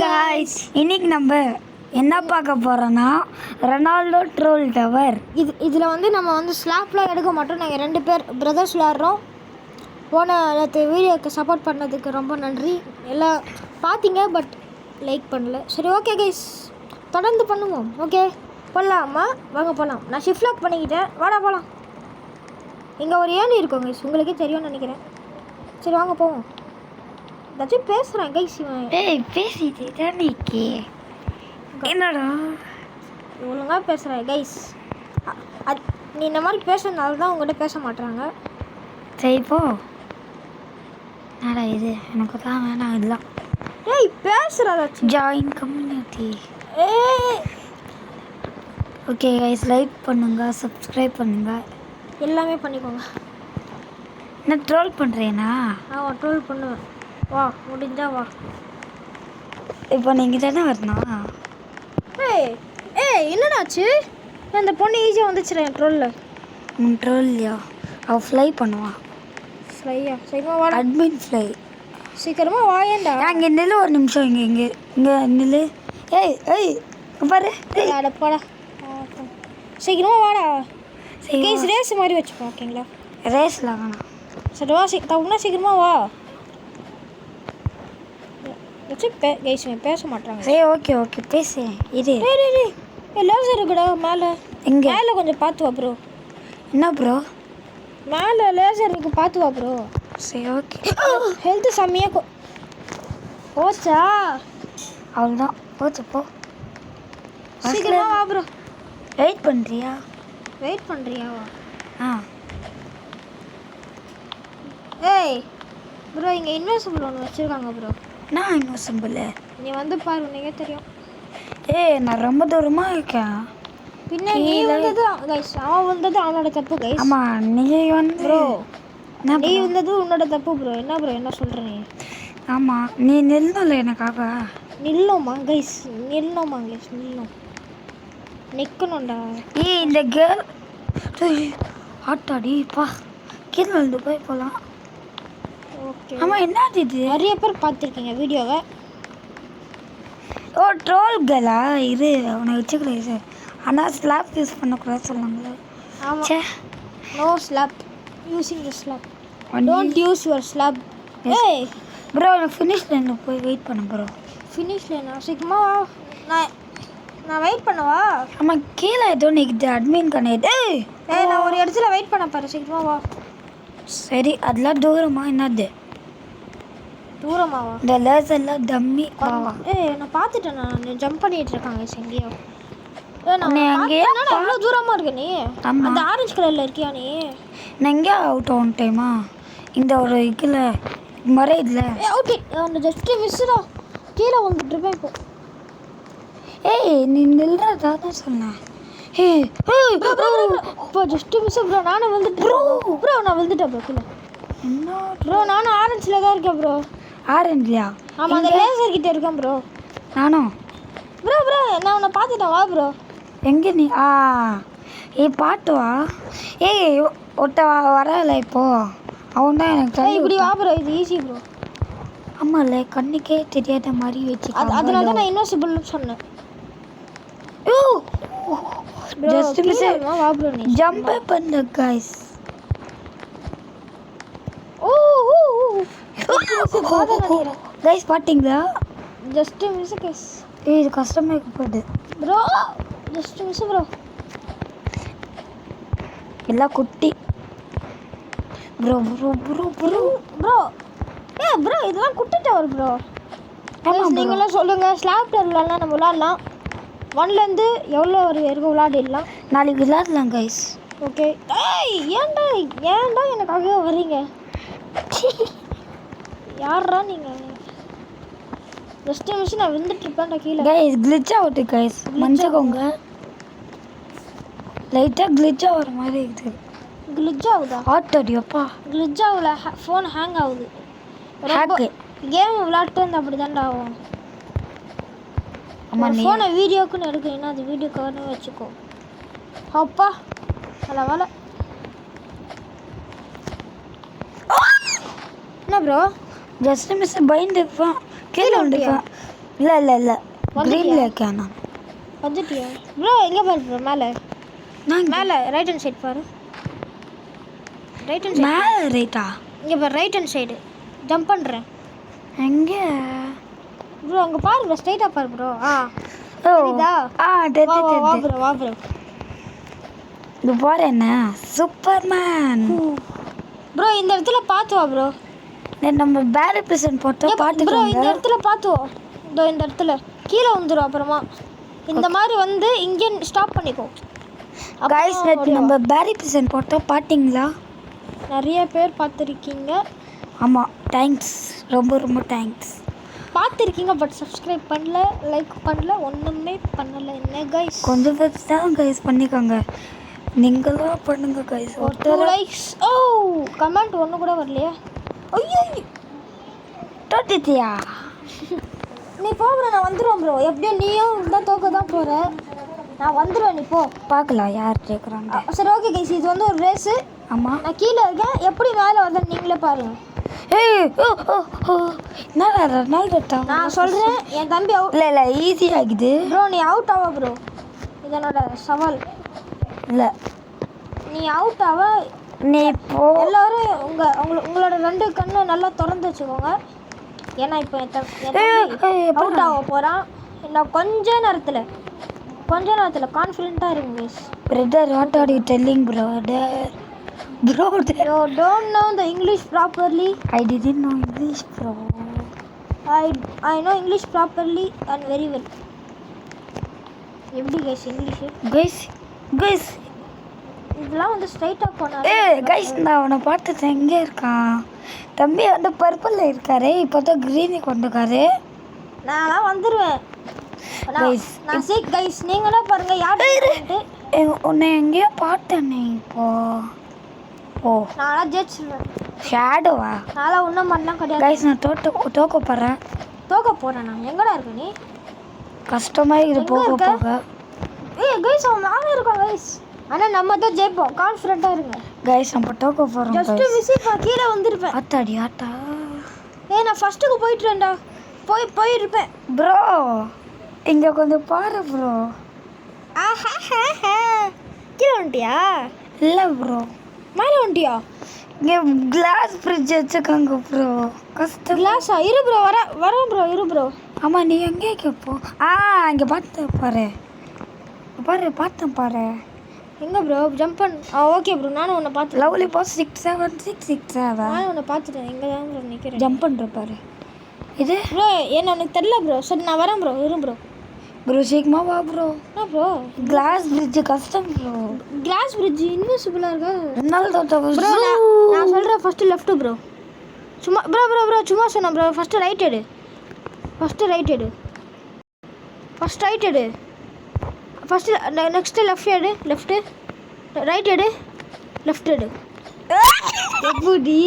guys, இன்னைக்கு நம்ம என்ன பார்க்க போறோம்னா ரொனால்டோ ட்ரோல் டவர். இதில் வந்து நம்ம வந்து ஸ்லாப்லாம் எடுக்க மாட்டோம். நாங்கள் 2 பேர் பிரதர்ஸ் விளாட்றோம். போன வீடியோக்கு சப்போர்ட் பண்ணதுக்கு ரொம்ப நன்றி. எல்லாம் பார்த்தீங்க பட் லைக் பண்ணல. சரி ஓகே கைஸ், தொடர்ந்து பண்ணுவோம். ஓகே போடலாமா? வாங்க போகலாம். நான் ஷிஃப்ட் லாக் பண்ணிக்கிட்டேன். வாடா போகலாம். இங்கே ஒரு ஏணி இருக்கும் கைஸ், உங்களுக்கே தெரியும்னு நினைக்கிறேன். சரி வாங்க போவோம். ஏதாச்சும் பேசுகிறேன் கைஸ். பேசிட்டு தானே என்னடா ஒழுங்காக பேசுகிறேன் கைஸ். நீ இந்த மாதிரி பேசுறதுனால தான் உங்கள்கிட்ட பேச மாட்டாங்க. சரி போ. என்னடா இது, எனக்கு தான் வேணாம் இதெல்லாம். ஏய் பேசுகிறதாச்சும் ஜாயின் கம்யூனிட்டி. ஏய் ஓகே கைஸ், லைக் பண்ணுங்க, சப்ஸ்கிரைப் பண்ணுங்க, எல்லாமே பண்ணிக்கோங்க. நான் ட்ரோல் பண்ணுறேனா? ஆமாம் ட்ரோல் பண்ணுவேன். வா முடிஞ்சா வா. இப்போ நீங்கள் தானே வரணும். ஏய் ஏய் என்னடாச்சு? அந்த பொண்ணு ஈஸியாக வந்துச்சுடா என் ட்ரோலில். ட்ரோல் இல்லையா, அவள் ஃப்ளை பண்ணுவான். ஃப்ளையா? சீக்கிரமா வா. Admin fly. சீக்கிரமாக வாயேண்டா. இங்கே நில்லு ஒரு நிமிஷம். இங்கே நில்லு. ஏய் ஏய் பாரு. போடா. சீக்கிரமா வாடா. சரி கேஸ் ரேஸ் மாதிரி வச்சுப்போம். ஓகேங்களா? ரேஸில் வேணாம். சரி வா. தப்புனா சீக்கிரமா வா. கைஸ் பேச மாட்டாங்க. சரி ஓகே ஓகே பேசு. இது லேசர் இருக்குடா மேலே. எங்கே? மேலே கொஞ்சம் பார்த்து வா ப்ரோ. என்ன ப்ரோ? மேலே லேசர் இருக்கு, பார்த்து வா ப்ரோ. சரி ஓகே. ஹெல்த்து செம்மையாக போச்சா? அவ்வளோதான் போச்சு போ. சீக்கிரமா வா ப்ரோ. வெயிட் பண்ணுறியா? வெயிட் பண்ணுறியா? வா. ஆ ஏய் ப்ரோ, இங்கே இன்வெஸ்டிபிள் ஒன்று வச்சுருக்காங்க ப்ரோ. நான் இன்னும் சிம்பிள். நீ வந்து பாரு, உனக்கே தெரியும். ஏய் நான் ரொம்ப தூரமாக இருக்கேன். பின்ன நீ வந்தது கைஸ், அவன் வந்தது அவனோட தப்பு கைஸ். ஆமாம் நீ வந்து ப்ரோ, நீ வந்தது உன்னோட தப்பு ப்ரோ. என்ன ப்ரோ என்ன சொல்கிற நீ? ஆமாம் நீ நில்லல எனக்காக. நில்லோமா கைஸ்? நில்லோமா கைஸ்? நிற்கணும்டா. ஏய் இந்த கேர்ள் ஆட்டாடி பா, கீழே வந்து போய் போகலாம். ஓகே. ஆமாம் என்னது இது? நிறைய பேர் பார்த்துருக்கீங்க வீடியோவை. ஓ ட்ரோல் கேர்ளா? இது உன்னை வச்சுக்கல சார். ஆனால் ஸ்லாப் யூஸ் பண்ணக்கூடாது சொன்னாங்களே. ஆமாம். Say no slap using the slap. Don't use your slap. ஏய் ப்ரோ நான் ஃபினிஷ் லைனில் போய் வெயிட் பண்ண ப்ரோ. ஃபினிஷ் லைனா? சீக்கிரமா வா. நான் வெயிட் பண்ணவா? ஆமாம் கீழே ஏதோ நிற்குது அட்மின் கணேது. ஏய் நான் ஒரு இடத்துல வெயிட் பண்ண பாரு. சீக்கிரமா வா. சரி அதெல்லாம் தூரமா? என்னது தூரமாவா? இந்த லேசர்லாம் டம்மி பாவா. ஏய் நான் பார்த்துட்டேன். நான் ஜம்ப் பண்ணிட்டு இருக்காங்க எங்கேயோ. உன்னை அங்கேயே அவ்வளோ தூரமாக இருக்க நீ. ஆமாம் அந்த ஆரஞ்சு கலரில் இருக்கியா நீ? நான் எங்கேயா அவுட் ஆன் டைமா இந்த ஒரு இதில் மறை இதில். ஓகே அந்த ஜஸ்ட்டு மிஸ்ஸுடா. கீழே வந்துட்டு இருப்பேன் இப்போ. ஏய் நீ நில்றதா தான் சொன்னேன். ஏய் இப்போ ஜஸ்ட்டு மிஸ் ப்ரோ. நானும் வந்துட்டு ப்ரோ. நான் வந்துட்டேன் ப்ரோ கீழே. என்ன ப்ரோ நானும் ஆரஞ்சில் தான் இருக்கேன் ப்ரோ. ஆரஞ்சியா? ஆமாம் அந்த லேசர் கிட்டே இருக்கேன் ப்ரோ. நானும் ப்ரோ நான் உன்னை பார்த்துட்டேன். வா ப்ரோ. எங்கே நீ? ஏய் பாட்டு வா. ஏய் ஒட்ட வரல இப்போ. அவன் தான் எனக்கு ஏய் இப்படி வா ப்ரோ. இது ஈஸி ப்ரோ. ஆமாம்ல கண்ணுக்கே தெரியாத மாதிரி வச்சு. அதனால தான் நான் இன்வெஸ்டிபிள்னு சொன்னேன். Just miss. வா ப்ரோ. நீ ஜம்ப் பண்ணு கைஸ். கைஸ் பாட்டிங்களா? Just miss guys. ஏய் இது கஷ்டமாக இருக்கப்படுது ப்ரோ. Just miss bro. எல்லாம் குட்டி bro bro bro bro bro. Bro இதெல்லாம் குட்டி டவர் ப்ரோ. ஆமாம் நீங்களும் சொல்லுங்கள். ஸ்லாப் டவர்லாம் நம்ம விளாட்லாம். 1லேருந்து எவ்வளோ வரைக்கும் விளாடிடலாம். நாளைக்கு விளாட்லாம் கைஸ். ஓகே. ஏய் ஏன்டா எனக்காக வர்றீங்க? யாரா நீங்கள்? ஜஸ்ட் மிஸ் நான் விழுந்துட்டு இருப்பேன்டா கீழே. கைஸ் கிளிச் ஆகுது கைஸ், மன்னிச்சுக்கோங்க. லைட்டாக கிளிச்சாக வர மாதிரி இருக்குது. கிளிச் ஆகுதா? ஆட்டோடியோப்பா கிளிச் ஆகல, ஃபோன் ஹேங் ஆகுது. ஹேக்கு கேம் விளாட்டு வந்து அப்படி தான்டா ஆகும். ஆமாம் நீ ஃபோனை வீடியோக்குன்னு எடுக்கிறீங்கன்னா அது வீடியோ கவர்னு வச்சுக்கோ. அப்பா நல்ல வேலை. என்ன ப்ரோ? ஜஸ்ட் மிஸ் பயந்துப்பான் கீழே வந்துப்பான். இல்லை இல்லை இல்லை வந்துட்டியா? க்ரீனில் இருக்கேன் நான். வந்துட்டியா ப்ரோ? எங்கே பாரு ப்ரோ? மேலே நான் மேலே ரைட் ஹேண்ட் சைடு பாரு. ரைட் ஹேண்ட் சைடு மேலே ரைட்டா? இங்கே பாரு, ரைட் ஹேண்ட் சைடு ஜம்ப் பண்ணுறேன். எங்கே ப்ரோ அங்கே பாரு ப்ரோ, ஸ்ட்ரைட்டாக பாரு ப்ரோ. ஓ தெரியுதா? ஆ வா வா வா தெரியுது. ப்ரோ, வா ப்ரோ. இது போகிறேன்ன சூப்பர்மேன். ப்ரோ இந்த இடத்துல பார்த்து வா ப்ரோ. நம்ம பேரி பிரசன்ட் போட்டோம் ப்ரோ இந்த பார்த்துக்கோங்க. இடத்துல பார்த்து வா. இதோ இந்த இடத்துல கீழே வந்துடும். அப்புறமா இந்த மாதிரி வந்து இங்கே ஸ்டாப் பண்ணிக்கோ. கைஸ் நேற்று நம்ம பேரி பிரசன்ட் போட்டோம் பார்த்தீங்களா? நிறைய பேர் பார்த்துருக்கீங்க. ஆமாம், தேங்க்ஸ், ரொம்ப ரொம்ப தேங்க்ஸ். பார்த்துருக்கீங்க பட் சப்ஸ்கிரைப் பண்ணல, லைக் பண்ணல, ஒன்றுமே பண்ணலை. என்ன கைஸ்? கொஞ்சம் பேர் தான் கைஸ் பண்ணிக்கோங்க. நீங்களும் பண்ணுங்க கைஸ். ஒருத்தர் லைக்ஸ். ஓ கமெண்ட் ஒன்று கூட வரலையா? ஐயோ தொட்டுத்தியா? நீ போ ப்ரோ, நான் வந்துடுவேன் ப்ரோ. எப்படியும் நீயும் தான் தோக்க தான் போகிற. நான் வந்துடுவேன், நீ போ. பார்க்கலாம் யார் கேட்குறாங்க. சரி ஓகே கைஸ், இது வந்து ஒரு ரேஸு. ஆமாம். நான் கீழே இருக்கேன், எப்படி மேலே வருதுன்னு நீங்களே பாருங்கள். ஏய் ஓ ஓ ஓ என்னடா ரொனால்டோ? நான் சொல்கிறேன், என் தம்பி அவுட். இல்லை இல்லை ஈஸி ஆகுது ப்ரோ நீ அவுட் ஆவ ப்ரோ, இதனோட சவால். இல்லை நீ அவுட் ஆவ. நீ இப்போ எல்லோரும் உங்களோட ரெண்டு கண்ணு நல்லா திறந்து வச்சுக்கோங்க. ஏன்னா இப்போ என் தம்பி அவுட் ஆக போகிறான். நான் கொஞ்ச நேரத்தில் கான்ஃபிடென்ட்டாக இருங்க guys. Brother what are you telling brother? Bro You don't know the English properly. I didn't know English bro. I know English properly and very well. எப்படி கைஸ் இங்கிலீஷு? கைஸ் இதெல்லாம் வந்து ஸ்ட்ரைட்டாக போனால். கைஸ் நான் அவனை பார்த்துட்டேன். எங்கே இருக்கான்? தம்பி வந்து பர்பிளில் இருக்காரு, இப்போ தான் க்ரீனுக்கு வந்துருக்காரு. நான்லாம் வந்துடுவேன் நான் சீக் கைஸ். நீங்களும் பாருங்கள் யார் உன்னை எங்கேயோ பார்த்தேனே இப்போ. ஓ நான்லாம் ஜெயிச்சிருவேன். ஷேடோவா? நான்லாம் ஒன்றும் பண்ணலாம் கிடையாது கைஸ். நான் தோக்க போகிறேன். தோக்க போகிறேன் நான். எங்கடா இருக்க நீ? கஷ்டமாக இது போக போக. கைஸ் அவன் மேலே இருக்கான் கைஸ். ஆனால் நம்ம தான் ஜெயிப்போம், கான்ஃபிடென்ட்டாக இருங்க கைஸ். நம்ம தோக்க போகிறோம். ஜஸ்ட்டு விசிட் கீழே வந்திருப்பேன். ஆத்தாடி ஆட்டா. நான் ஃபஸ்ட்டுக்கு போயிட்டுறேன்டா. போயிருப்பேன் ப்ரோ. இங்கே கொஞ்சம் பாரு ப்ரோ. கீழே வந்துட்டியா? இல்லை ப்ரோ, மேலே வந்துட்டியா? இங்கே கிளாஸ் ஃப்ரிட்ஜ் வச்சுக்கோங்க ப்ரோ. கஷ்டம். கிளாஸா? இரு ப்ரோ, வரேன் ப்ரோ, இரு ப்ரோ. ஆமாம், நீ எங்கே கேட்போ? இங்கே பார்த்து பாரு பார்த்தேன் பாரு. எங்கே ப்ரோ? ஜம்ப் ஓகே ப்ரோ, நானும் உன்னை பார்த்து. Lovely pass 67667. நானும் உன்னை பார்த்துட்டேன். எங்கே தான் ப்ரோ நிற்கிறேன்? ஜம்ப் பண்ணுற பாரு. இது ப்ரோ என்ன உனக்கு தெரியல ப்ரோ. சரி நான் வரேன் ப்ரோ, இரு ப்ரோ. ப்ரோ சீக்கிரமா வா ப்ரோ. என்ன ப்ரோ? கிளாஸ் பிரிட்ஜ் கஷ்டம் ப்ரோ. கிளாஸ் பிரிட்ஜ் இன்விசிபிளாக இருக்கா? ரொனால்டோ ப்ரோ நான் சொல்கிறேன் ஃபஸ்ட்டு லெஃப்ட்டு ப்ரோ. சும்மா ப்ரோ சும்மா சொன்னேன் ப்ரோ. ஃபஸ்ட்டு ரைட் எடு. ஃபஸ்ட்டு ரைட் எடு. ஃபஸ்ட்டு நெக்ஸ்ட்டு லெஃப்ட் எடு. லெஃப்ட்டு ரைட் எடு. லெஃப்ட் எடு. எப்படி?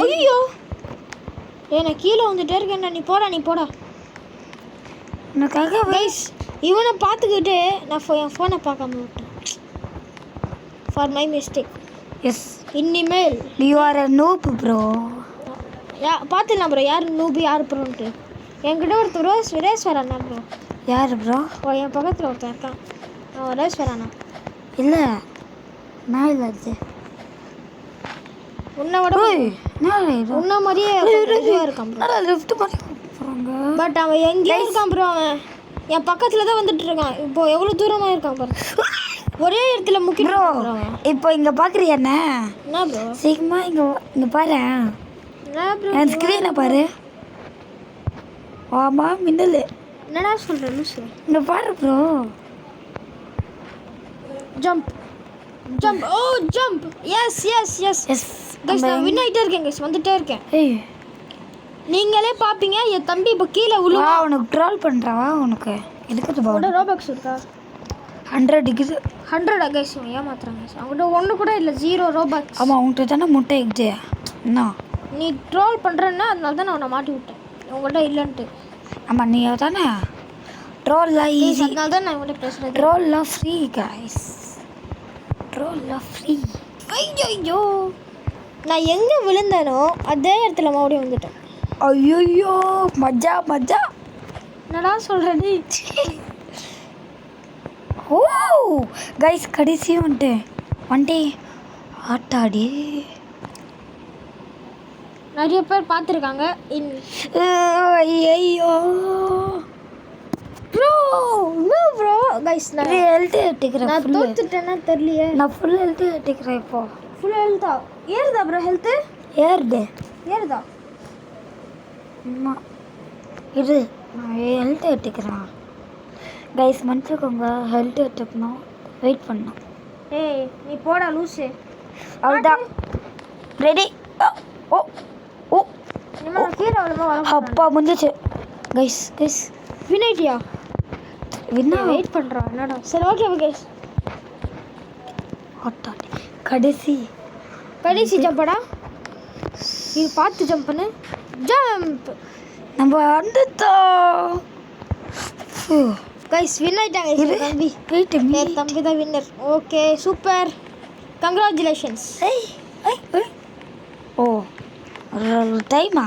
ஐயோ நான் கீழே வந்துட்டே இருக்கேன். நீ போடா. எனக்காக கைஸ் இவனை பார்த்துக்கிட்டு நான் என் ஃபோனை பார்க்காம விட்டேன். For my mistake. எஸ், இனிமேல் you are a noob bro. பார்த்துக்கலாம் ப்ரோ யார் நூபு யார் ப்ரோன்ட்டு. என்கிட்ட ஒருத்தர் ரேஸ் வரானா ப்ரோ. யார் ப்ரோ? என் பக்கத்தில் ஒருத்தன் இருக்கான், அவன் ரேஸ் வரானா? இல்லை நான் இல்லை. அது உன்னை விட உன்ன மாதிரியே இதுவாக இருக்கான் ப்ரோ. லெஃப்ட் பண்ணி போகிறாங்க. பட் அவன் எங்கேயோ இருக்கான் ப்ரோ. அவன் என் பக்கத்தில் தான் வந்துட்டு இருக்கான். இப்போ எவ்வளோ தூரமாக இருக்கான் பாரு. ஒரே இடத்துல முக்கிய ப்ரோ. இப்போ இங்கே பார்க்குறியா என்ன ப்ரோ? சீக்கிரமா இங்கே பாரு. என்ன ப்ரோ? என் ஸ்க்ரீனை பாரு. ஆமாம் மின்னல். என்னடா சொல்கிறேன் லூசு? இங்கே பாரு ப்ரோ. ஜம்ப். ஓ ஜம்ப். எஸ் கைஸ் நான் வின் ஆகிட்டே இருக்கேன் கைஸ். வந்துட்டே இருக்கேன். நீங்களே பார்ப்பீங்க. என் தம்பி இப்போ கீழே விழுவா. உனக்கு ட்ரால் பண்ணுறாவா? உனக்கு இருக்குது பா. ரோபாக்ஸ் இருக்கா? 100 இருக்குது. 100 கைஸ் ஏமாத்துறாங்க. அவங்ககிட்ட ஒன்று கூட இல்லை, 0 ரோபாக்ஸ். ஆமாம், உங்கள்கிட்ட தானே முட்டை இருக்குது. என்ன நீ ட்ரோல் பண்ணுறேன்னா அதனால தான் நான் உன்னை மாட்டி விட்டேன். உங்கள்கிட்ட இல்லைன்ட்டு. ஆமாம், நீ தானே ட்ரோல்லாம் ஈஸி. அதனால தான் நான் உங்கள்கிட்ட பேசுகிறேன். ட்ரோல்லாம் ஃப்ரீ கைஸ். ட்ரோல்லாம் ஃப்ரீ. ஐயோ நான் எங்கே விழுந்தேனோ அதே இடத்துல மறுபடியும் வந்துட்டேன். ஐயோ மஜா மஜா. என்னடா சொல்கிற நீ? ஓ கைஸ் கடைசி வந்துட்டு ஆட்டாடி. நிறைய பேர் பார்த்துருக்காங்க. ஐயோ ப்ரோ ப்ரோ கைஸ் நான் ஹெல்த் எடுத்துக்கிறேன். நான் தோத்துட்டேன்னா தெரியலையே. நான் ஃபுல் ஹெல்த் எடுத்துக்கிறேன். இப்போ ஃபுல் ஹெல்த்தா? ஏறுதா ப்ரோ ஹெல்த்து? ஏறுது. ஏறுதா? அம்மா இது நான் ஹெல்த் எடுத்துக்கிறேன். கைஸ் மன்னிச்சுக்கோங்க, ஹெல்த் எடுத்துக்கணும், வெயிட் பண்ணணும். ஏய் நீ போடா லூஸு. அவ்வளோதான். ரெடி. ஓ ஓ நம்ம கீழே அவ்வளோவா வர. அப்பா முடிஞ்சிச்சு. கைஸ் கைஸ் வினைட்டியா? வின்னா வெயிட் பண்ணுறா என்னடா. சரி ஓகே கைஸ். ஆட்டாடி கடைசி ஜம்படா. இது பார்த்து ஜம்ப் பண்ணு. ஜம்ப். நம்ம வந்துட்டோம். கைஸ் வின் ஆயிட்டாங்க. தம்பி வெயிட் என் தம்பி தான் வின்னர். Okay super, congratulations. ஓ டைமா?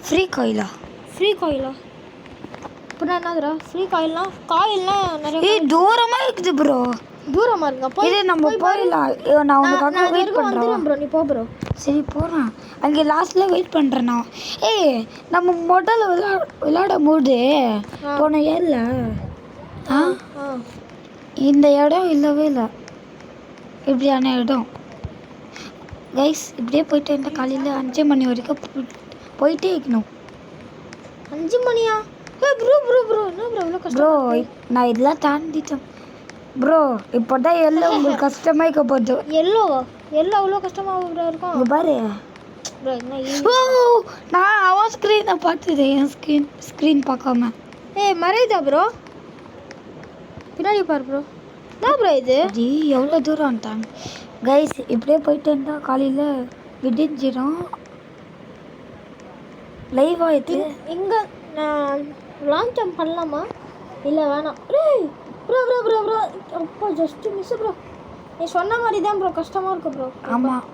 ஃப்ரீ கோயிலா? ஃப்ரீ கோயிலா? அப்படின்னா என்னதுடா ஃப்ரீ காயில்லாம்? நிறைய தூரமாக இருக்குது ப்ரோ. தூரமாக இருக்குங்க. போய் இது நம்ம போயிடலாம். நான் உனக்காக வெயிட் பண்ணுறேன் ப்ரோ. நீ போ ப்ரோ. சரி போகிறேன். அங்கே லாஸ்ட்டில் வெயிட் பண்ணுறேன் நான். ஏய் நம்ம முதல்ல விளையாடும் போது போன ஏரில் இந்த இடம் இல்லவே இல்லை. இப்படியான இடம் கைஸ். இப்படியே போயிட்டு இந்த காலையில் 5 மணி வரைக்கும் போயிட்டே இருக்கணும். 5 மணியா? ப்ரோ என்ன ப்ரோ இவ்வளோ கஷ்டம்? ப்ரோ நான் இதெல்லாம் தாண்டிட்டேன் ப்ரோ. இப்போ தான் எல்லாம் உங்களுக்கு கஷ்டமாக இருக்க போகுது. எல்லோ அவ்வளோ கஷ்டமாக ப்ரோ இருக்கும். இங்கே பாரு ப்ரோ என்ன ஓ நான் அவன் ஸ்க்ரீனை பார்த்துது, என் ஸ்க்ரீன் பார்க்காம. ஏய் மறையுதா ப்ரோ? பின்னாடி பாரு ப்ரோ. என்ன ப்ரோ இது? அது எவ்வளோ தூரம் வந்துட்டாங்க கைஸ். இப்படியே போயிட்டு இருந்தால் காலையில் விடிஞ்சிடும். லைவ் ஆகிட்டு இங்கே நான் லாங் ஜம்ப் பண்ணலாமா? இல்லை வேணாம். ப்ரோ அப்பா ஜஸ்ட் மிஸ் ப்ரோ. நீ சொன்ன மாதிரி தான் ப்ரோ கஷ்டமாக இருக்கு ப்ரோ. ஆமாம்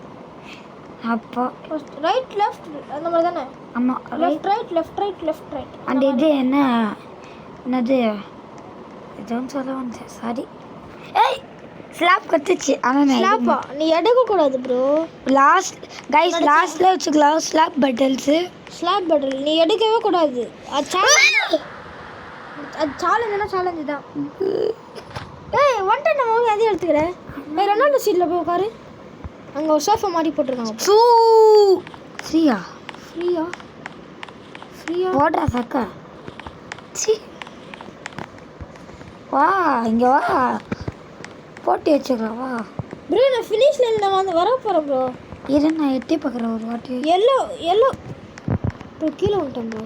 அப்போ ரைட் லெஃப்ட் அந்த மாதிரி தானே? ஆமாம் லெஃப்ட் ரைட். அந்த இது என்னது எதுவும் சொல்ல வந்தேன், சாரி. ஏய் ஸ்லாப் கத்துச்சு. ஆனால் ஸ்லாப்பா? நீ எடுக்கக்கூடாது ப்ரோ. லாஸ்ட்டில் வச்சுக்கலாம் ஸ்லாப் பட்டல்ஸு. ஸ்லாப் பட்டல் நீ எடுக்கவே கூடாது. அது சேலஞ்சு தான். ஏய் வந்துட்டு நம்ம வந்து எதையும் எடுத்துக்கிறேன். ரெண்டாவது சீட்டில் போய் உட்காரு. அங்கே ஒரு சோஃபா மாதிரி போட்டிருக்காங்க. ஃப்ரீயா போடுறா சக்கா. சி வா இங்கே வா, போட்டி வச்சுக்கலாம் வா. ப்ரோ நான் ஃபினிஷ் லைனில் வந்து வர போகிறேன் ப்ரோ. இரு நான் எட்டி பார்க்குறேன் ஒரு வாட்டி. எல்லோ ப்ரோ கீழே வந்துட்டேன் ப்ரோ.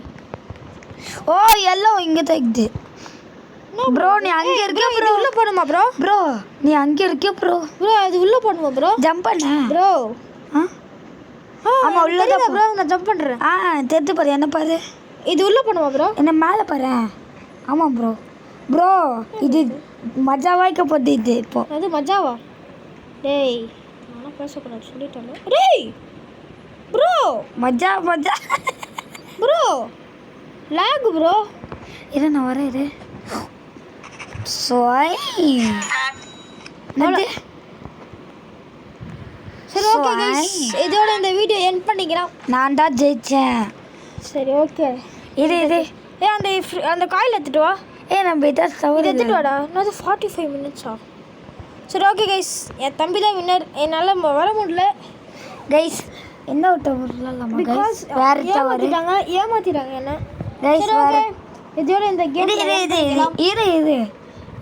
ஓ எல்லோ இங்கே தான் இருக்குது ப்ரோ. நீ அங்கே இருக்க ப்ரோ. உள்ளே போகணுமா ப்ரோ? நீ அங்கே இருக்க ப்ரோ. அது உள்ளே போகணுமா ப்ரோ? ஜம்ப் பண்ண ப்ரோ. ஆமாம் உள்ளே தான் ப்ரோ. நான் ஜம்ப் பண்ணுறேன். தெரிஞ்சு பாரு, என்ன பாரு. இது உள்ளே போகணுமா ப்ரோ? என்ன மேலே பாரு. ஆமாம் ப்ரோ இது மஜாவாக இருக்க போகுது இது. இப்போ அது மஜாவா? டேய் நானும் பேசக்கூடாது சொல்லிட்டேன். டேய் ப்ரோ மஜா ப்ரோ லாக் ப்ரோ. இரு நான் வரேன் இரு. சரி ஓகே கைஸ், இதோட இந்த வீடியோ எண்ட் பண்ணிக்கிறேன். நான் தான் ஜெயிச்சேன். சரி ஓகே இரு அந்த காயில் எடுத்துட்டு வா. நம்ம இதை எடுத்துட்டு வாடா. இன்னும் 45 மினிட்ஸா? சரி ஓகே கைஸ், என் தம்பி தான் வின்னர். என்னால் வர முடியல கைஸ். என்ன விடலாமா கைஸ்? வேற ஏமாத்திட்டாங்க என்ன கைஸ். ஓகே இதோட இந்த கேம் இரு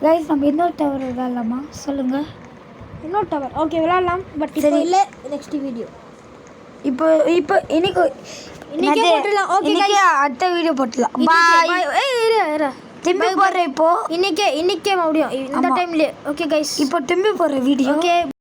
கைஸ். நம்ம இன்னொரு டவர் விளையாடலாமா? சொல்லுங்க. இன்னொரு டவர் ஓகே விளையாடலாம். பட் இப்போ இல்லை, நெக்ஸ்ட் வீடியோ. இப்போ இன்னைக்கு போட்டுடலாம். ஓகே கைஸ், அடுத்த வீடியோ போட்டுடலாம். பாய். இரு திரும்பி போடுற இப்போ இன்னைக்கே மறுபடியும் இந்த டைம்லயே. ஓகே கைஸ், இப்போ திரும்பி போடுற வீடியோ. ஓகே.